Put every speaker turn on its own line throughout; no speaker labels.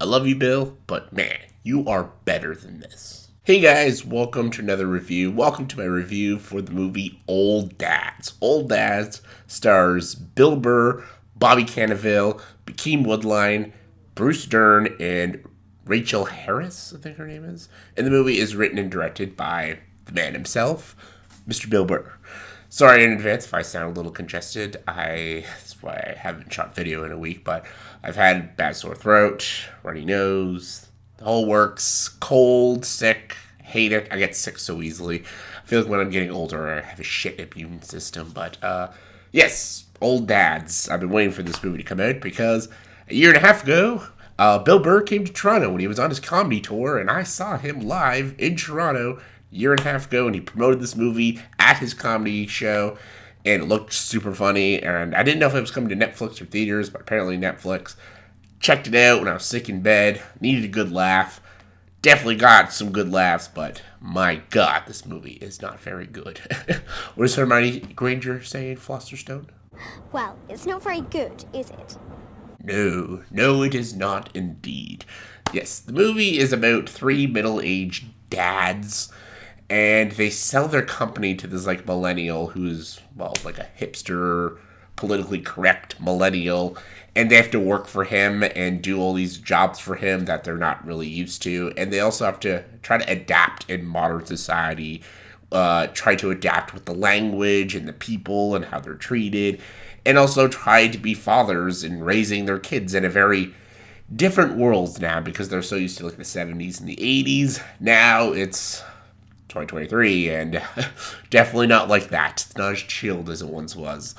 I love you, Bill, but man, you are better than this. Hey guys, welcome to another review. Welcome to my review for the movie Old Dads. Old Dads stars Bill Burr, Bobby Cannavale, Bokeem Woodline, Bruce Dern, and Rachel Harris, I think her name is. And the movie is written and directed by the man himself, Mr. Bill Burr. Sorry in advance if I sound a little congested. That's why I haven't shot video in a week, but I've had bad sore throat, runny nose, the whole works, cold, sick, hate it. I get sick so easily. I feel like when I'm getting older, I have a shit immune system. But yes, Old Dads. I've been waiting for this movie to come out because a year and a half ago, Bill Burr came to Toronto when he was on his comedy tour, and I saw him live in Toronto a year and a half ago, and he promoted this movie at his comedy show, and it looked super funny, and I didn't know if it was coming to Netflix or theaters, but apparently Netflix. Checked it out when I was sick in bed, needed a good laugh, definitely got some good laughs, but my god, this movie is not very good. What does Hermione Granger say in Stone?
Well, it's not very good, is it?
No, it is not indeed. Yes, the movie is about three middle-aged dads, and they sell their company to this, millennial who's, like a hipster, politically correct millennial, and they have to work for him and do all these jobs for him that they're not really used to, and they also have to try to adapt in modern society, try to adapt with the language and the people and how they're treated, and also try to be fathers and raising their kids in a very different world now because they're so used to the 70s and the 80s. Now it's 2023 and definitely not like that. It's not as chilled as it once was.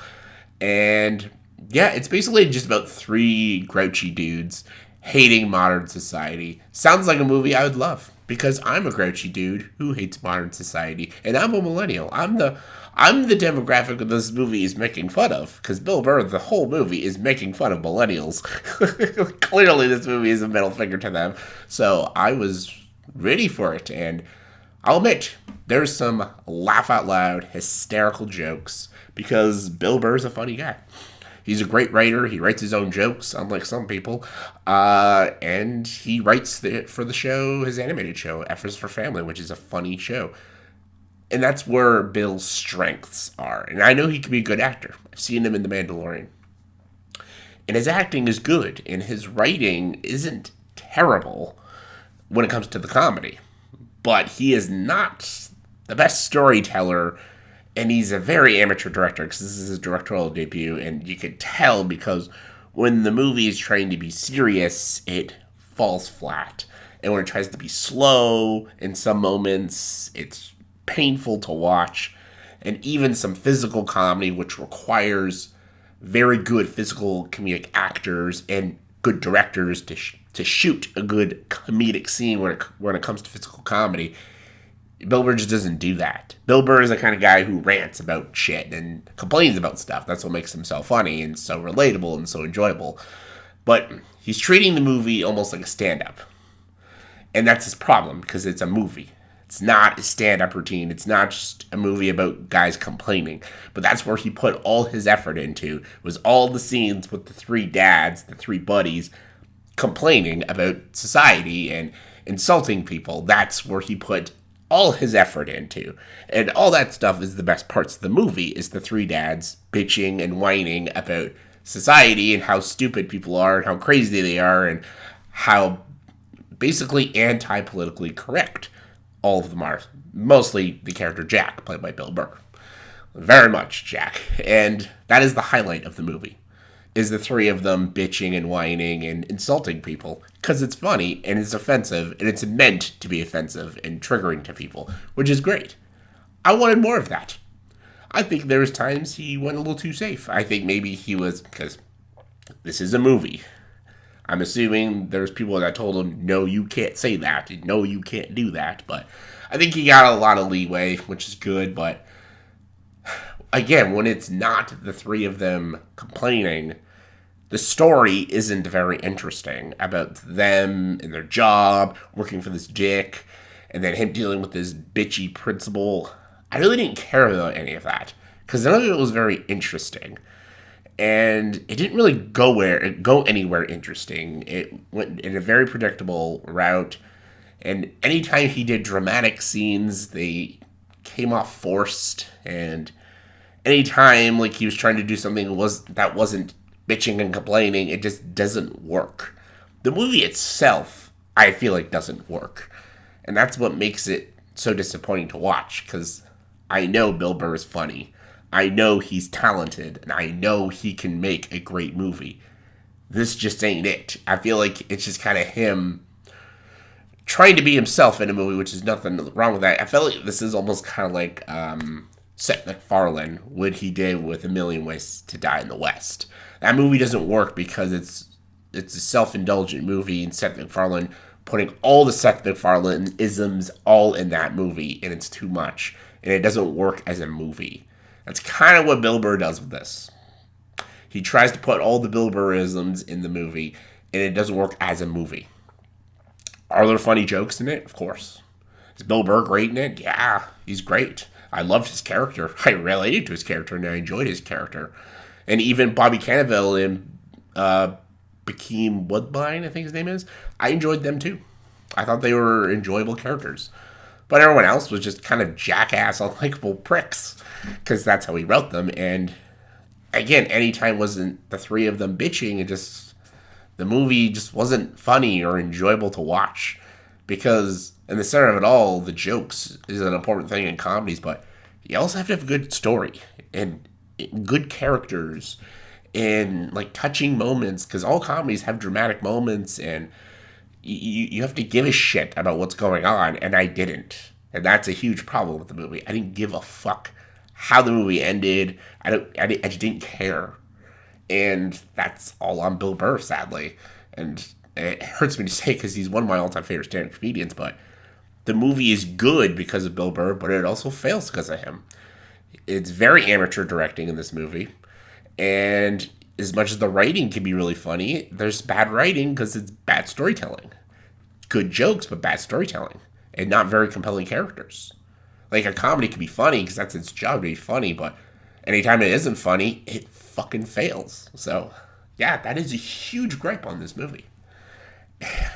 And yeah, it's basically just about three grouchy dudes hating modern society. Sounds like a movie I would love because I'm a grouchy dude who hates modern society, and I'm a millennial. I'm the demographic that this movie is making fun of, because Bill Burr, the whole movie, is making fun of millennials. Clearly, this movie is a middle finger to them. So I was ready for it, and I'll admit, there's some laugh out loud, hysterical jokes, because Bill Burr's a funny guy. He's a great writer. He writes his own jokes, unlike some people. And he writes for the show, his animated show, F is for Family, which is a funny show. And that's where Bill's strengths are. And I know he can be a good actor. I've seen him in The Mandalorian. And his acting is good, and his writing isn't terrible when it comes to the comedy. But he is not the best storyteller, and he's a very amateur director because this is his directorial debut, and you can tell because when the movie is trying to be serious, it falls flat. And when it tries to be slow, in some moments, it's painful to watch. And even some physical comedy, which requires very good physical comedic actors and good directors to shoot a good comedic scene when it comes to physical comedy, Bill Burr just doesn't do that. Bill Burr is the kind of guy who rants about shit and complains about stuff. That's what makes him so funny and so relatable and so enjoyable. But he's treating the movie almost like a stand-up. And that's his problem, because it's a movie. It's not a stand-up routine. It's not just a movie about guys complaining. But that's where he put all his effort into, was all the scenes with the three dads, the three buddies, complaining about society and insulting people. That's where he put all his effort into. And all that stuff is the best parts of the movie, is the three dads bitching and whining about society and how stupid people are and how crazy they are and how basically anti-politically correct all of them are. Mostly the character Jack, played by Bill Burr. Very much Jack. And that is the highlight of the movie, is the three of them bitching and whining and insulting people, because it's funny and it's offensive and it's meant to be offensive and triggering to people, which is great. I wanted more of that. I think there was times he went a little too safe. I think maybe he was, because this is a movie. I'm assuming there's people that told him, no, you can't say that, and no, you can't do that, but I think he got a lot of leeway, which is good, but again, when it's not the three of them complaining, the story isn't very interesting about them and their job, working for this dick, and then him dealing with this bitchy principal. I really didn't care about any of that, because none of it was very interesting. and it didn't really go anywhere interesting. It went in a very predictable route, and anytime he did dramatic scenes, they came off forced. And anytime like he was trying to do something that wasn't bitching and complaining, it just doesn't work. The movie itself, I feel like, doesn't work, and that's what makes it so disappointing to watch. Because I know Bill Burr is funny. I know he's talented, and I know he can make a great movie. This just ain't it. I feel like it's just kind of him trying to be himself in a movie, which is nothing wrong with that. I felt like this is almost kind of like Seth MacFarlane, what he did with A Million Ways to Die in the West. That movie doesn't work because it's a self-indulgent movie, and Seth MacFarlane putting all the Seth MacFarlane isms all in that movie, and it's too much, and it doesn't work as a movie. That's kind of what Bill Burr does with this. He tries to put all the Bill Burr-isms in the movie, and it doesn't work as a movie. Are there funny jokes in it? Of course. Is Bill Burr great in it? Yeah, he's great. I loved his character. I related to his character, and I enjoyed his character. And even Bobby Cannavale in Bokeem Woodbine, I think his name is, I enjoyed them too. I thought they were enjoyable characters. But everyone else was just kind of jackass, unlikable pricks, because that's how he wrote them. And again, anytime wasn't the three of them bitching, the movie just wasn't funny or enjoyable to watch. Because in the center of it all, the jokes is an important thing in comedies, but you also have to have a good story and good characters and like touching moments, because all comedies have dramatic moments, and you have to give a shit about what's going on, and I didn't. And that's a huge problem with the movie. I didn't give a fuck how the movie ended. I just didn't care. And that's all on Bill Burr, sadly. And it hurts me to say because he's one of my all-time favorite stand-up comedians, but the movie is good because of Bill Burr, but it also fails because of him. It's very amateur directing in this movie. And as much as the writing can be really funny, there's bad writing because it's bad storytelling. Good jokes, but bad storytelling. And not very compelling characters. Like, a comedy can be funny because that's its job to be funny, but anytime it isn't funny, it fucking fails. So, yeah, that is a huge gripe on this movie. I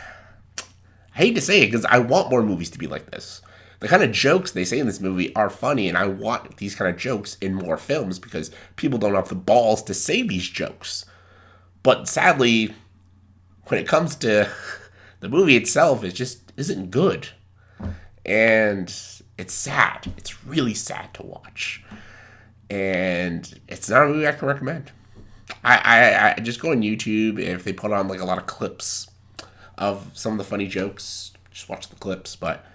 hate to say it because I want more movies to be like this. The kind of jokes they say in this movie are funny, and I want these kind of jokes in more films because people don't have the balls to say these jokes. But sadly, when it comes to the movie itself, it just isn't good. And it's sad. It's really sad to watch. And it's not a movie I can recommend. I just go on YouTube, if they put on like a lot of clips of some of the funny jokes, just watch the clips, but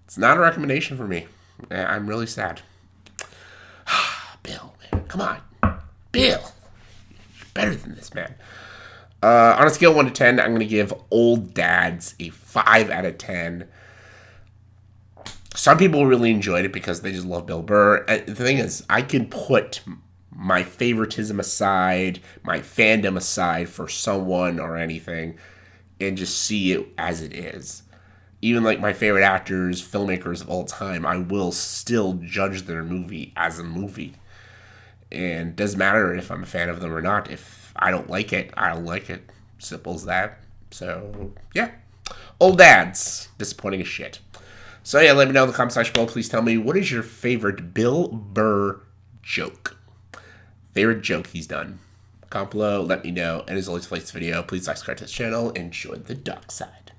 it's not a recommendation for me. I'm really sad. Bill, man, come on. Bill, you're better than this, man. On a scale of 1 to 10, I'm going to give Old Dads a 5 out of 10. Some people really enjoyed it because they just love Bill Burr. The thing is, I can put my favoritism aside, my fandom aside for someone or anything, and just see it as it is. Even like my favorite actors, filmmakers of all time, I will still judge their movie as a movie. And it doesn't matter if I'm a fan of them or not. If I don't like it, I don't like it. Simple as that. So, yeah. Old Dads. Disappointing as shit. So, yeah, let me know in the comment section below. Please tell me, what is your favorite Bill Burr joke? Favorite joke he's done? Comment below, let me know. And as always, if you like this video, please subscribe to this channel and join the dark side.